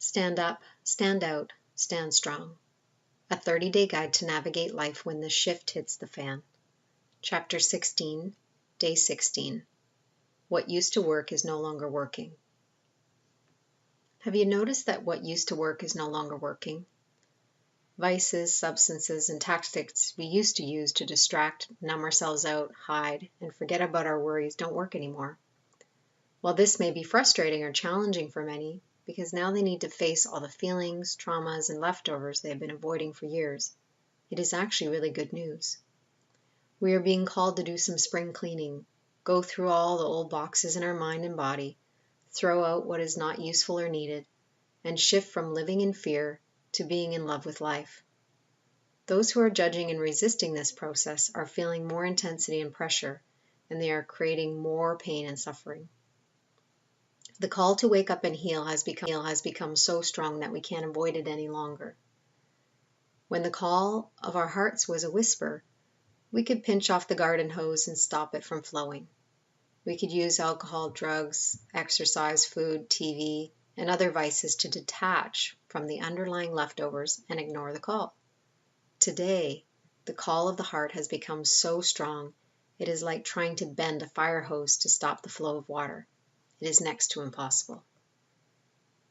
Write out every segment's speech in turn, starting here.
Stand up, stand out, stand strong. A 30-day guide to navigate life when the shift hits the fan. Chapter 16, Day 16. What used to work is no longer working. Have you noticed that what used to work is no longer working? Vices, substances, and tactics we used to use to distract, numb ourselves out, hide, and forget about our worries don't work anymore. While this may be frustrating or challenging for many, because now they need to face all the feelings, traumas, and leftovers they have been avoiding for years, it is actually really good news. We are being called to do some spring cleaning, go through all the old boxes in our mind and body, throw out what is not useful or needed, and shift from living in fear to being in love with life. Those who are judging and resisting this process are feeling more intensity and pressure, and they are creating more pain and suffering. The call to wake up and heal has become so strong that we can't avoid it any longer. When the call of our hearts was a whisper, we could pinch off the garden hose and stop it from flowing. We could use alcohol, drugs, exercise, food, TV, and other vices to detach from the underlying leftovers and ignore the call. Today, the call of the heart has become so strong, it is like trying to bend a fire hose to stop the flow of water. It is next to impossible.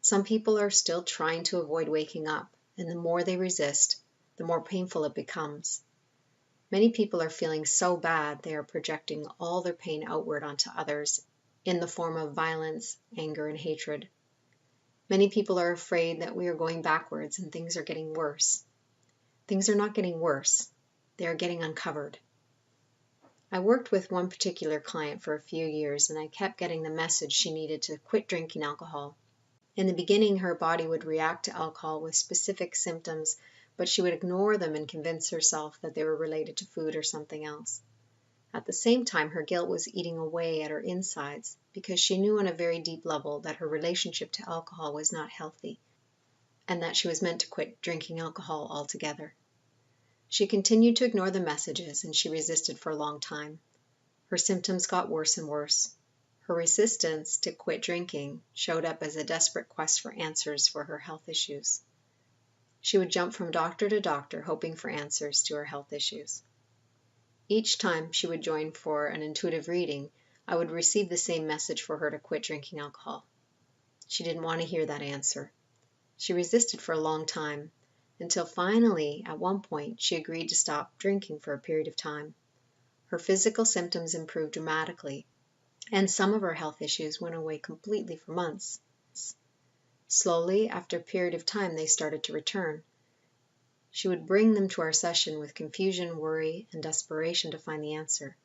Some people are still trying to avoid waking up, and the more they resist, the more painful it becomes. Many people are feeling so bad they are projecting all their pain outward onto others in the form of violence, anger, and hatred. Many people are afraid that we are going backwards and things are getting worse. Things are not getting worse, they are getting uncovered. I worked with one particular client for a few years, and I kept getting the message she needed to quit drinking alcohol. In the beginning, her body would react to alcohol with specific symptoms, but she would ignore them and convince herself that they were related to food or something else. At the same time, her guilt was eating away at her insides because she knew on a very deep level that her relationship to alcohol was not healthy and that she was meant to quit drinking alcohol altogether. She continued to ignore the messages, and she resisted for a long time. Her symptoms got worse and worse. Her resistance to quit drinking showed up as a desperate quest for answers for her health issues. She would jump from doctor to doctor hoping for answers to her health issues. Each time she would join for an intuitive reading, I would receive the same message for her to quit drinking alcohol. She didn't want to hear that answer. She resisted for a long time, until finally, at one point, she agreed to stop drinking for a period of time. Her physical symptoms improved dramatically, and some of her health issues went away completely for months. Slowly, after a period of time, they started to return. She would bring them to our session with confusion, worry, and desperation to find the answer.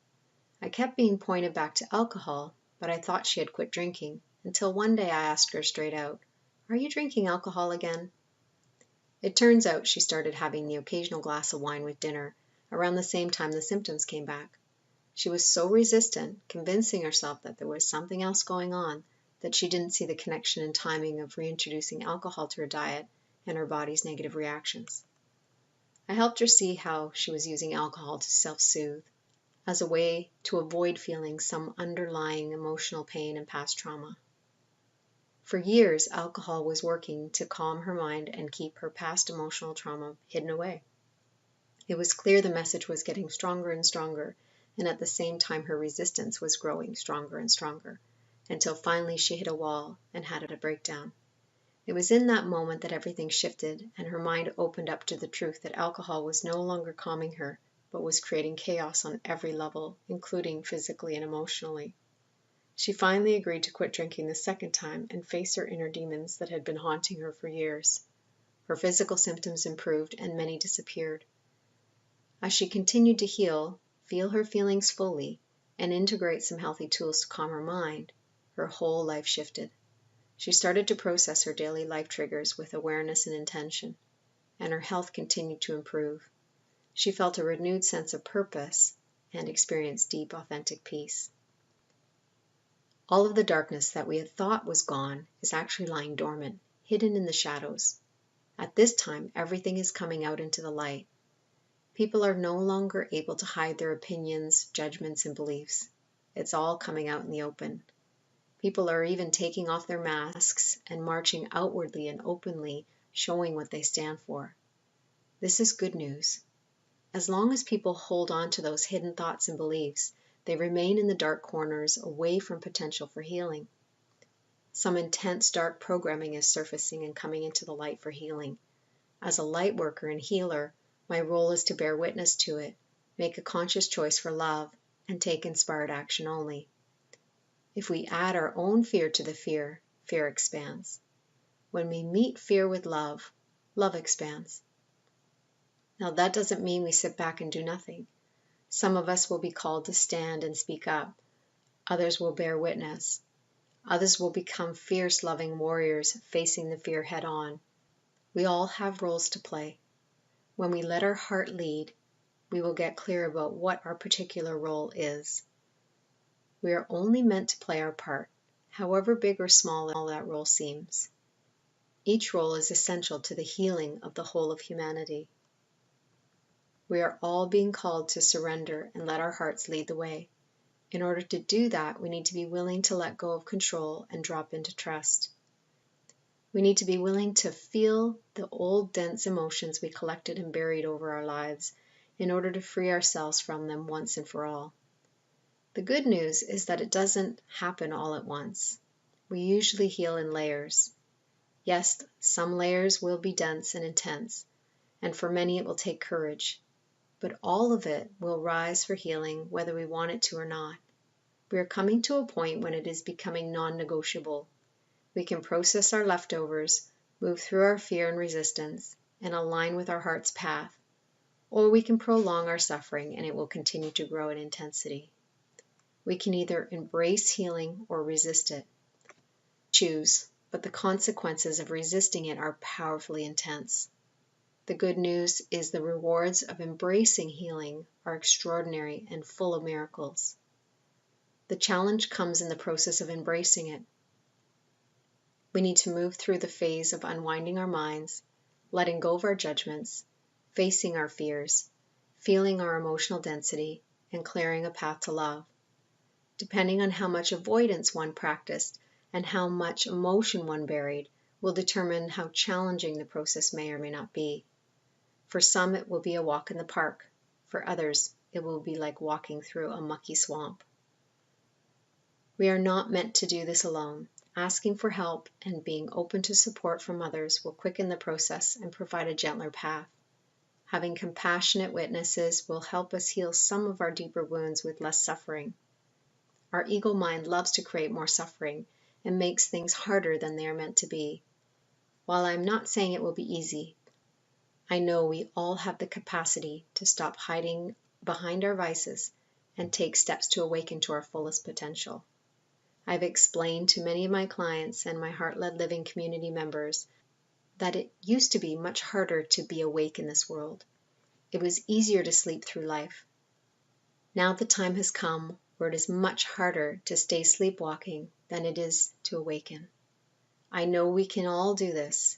I kept being pointed back to alcohol, but I thought she had quit drinking, until one day I asked her straight out, "Are you drinking alcohol again?" It turns out she started having the occasional glass of wine with dinner, around the same time the symptoms came back. She was so resistant, convincing herself that there was something else going on, that she didn't see the connection and timing of reintroducing alcohol to her diet and her body's negative reactions. I helped her see how she was using alcohol to self-soothe, as a way to avoid feeling some underlying emotional pain and past trauma. For years, alcohol was working to calm her mind and keep her past emotional trauma hidden away. It was clear the message was getting stronger and stronger, and at the same time her resistance was growing stronger and stronger, until finally she hit a wall and had a breakdown. It was in that moment that everything shifted, and her mind opened up to the truth that alcohol was no longer calming her, but was creating chaos on every level, including physically and emotionally. She finally agreed to quit drinking the second time and face her inner demons that had been haunting her for years. Her physical symptoms improved and many disappeared. As she continued to heal, feel her feelings fully, and integrate some healthy tools to calm her mind, her whole life shifted. She started to process her daily life triggers with awareness and intention, and her health continued to improve. She felt a renewed sense of purpose and experienced deep, authentic peace. All of the darkness that we had thought was gone is actually lying dormant, hidden in the shadows. At this time, everything is coming out into the light. People are no longer able to hide their opinions, judgments, and beliefs. It's all coming out in the open. People are even taking off their masks and marching outwardly and openly, showing what they stand for. This is good news. As long as people hold on to those hidden thoughts and beliefs, they remain in the dark corners away from potential for healing. Some intense dark programming is surfacing and coming into the light for healing. As a light worker and healer, my role is to bear witness to it, make a conscious choice for love, and take inspired action only. If we add our own fear to the fear, fear expands. When we meet fear with love, love expands. Now, that doesn't mean we sit back and do nothing. Some of us will be called to stand and speak up. Others will bear witness. Others will become fierce, loving warriors facing the fear head on. We all have roles to play. When we let our heart lead, we will get clear about what our particular role is. We are only meant to play our part, however big or small that role seems. Each role is essential to the healing of the whole of humanity. We are all being called to surrender and let our hearts lead the way. In order to do that, we need to be willing to let go of control and drop into trust. We need to be willing to feel the old dense emotions we collected and buried over our lives in order to free ourselves from them once and for all. The good news is that it doesn't happen all at once. We usually heal in layers. Yes, some layers will be dense and intense, and for many it will take courage. But all of it will rise for healing whether we want it to or not. We are coming to a point when it is becoming non-negotiable. We can process our leftovers, move through our fear and resistance, and align with our heart's path. Or we can prolong our suffering and it will continue to grow in intensity. We can either embrace healing or resist it. Choose, but the consequences of resisting it are powerfully intense. The good news is the rewards of embracing healing are extraordinary and full of miracles. The challenge comes in the process of embracing it. We need to move through the phase of unwinding our minds, letting go of our judgments, facing our fears, feeling our emotional density, and clearing a path to love. Depending on how much avoidance one practiced and how much emotion one buried will determine how challenging the process may or may not be. For some, it will be a walk in the park. For others, it will be like walking through a mucky swamp. We are not meant to do this alone. Asking for help and being open to support from others will quicken the process and provide a gentler path. Having compassionate witnesses will help us heal some of our deeper wounds with less suffering. Our ego mind loves to create more suffering and makes things harder than they are meant to be. While I'm not saying it will be easy, I know we all have the capacity to stop hiding behind our vices and take steps to awaken to our fullest potential. I've explained to many of my clients and my Heart-Led Living community members that it used to be much harder to be awake in this world. It was easier to sleep through life. Now the time has come where it is much harder to stay sleepwalking than it is to awaken. I know we can all do this.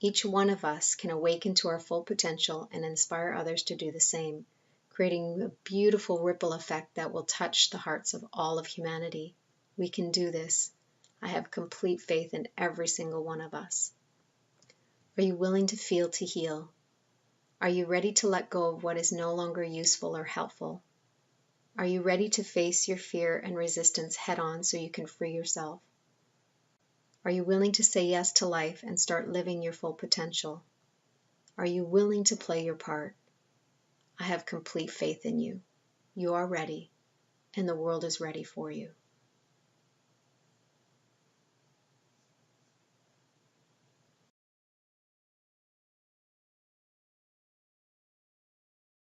Each one of us can awaken to our full potential and inspire others to do the same, creating a beautiful ripple effect that will touch the hearts of all of humanity. We can do this. I have complete faith in every single one of us. Are you willing to feel to heal? Are you ready to let go of what is no longer useful or helpful? Are you ready to face your fear and resistance head on so you can free yourself? Are you willing to say yes to life and start living your full potential? Are you willing to play your part? I have complete faith in you. You are ready, and the world is ready for you.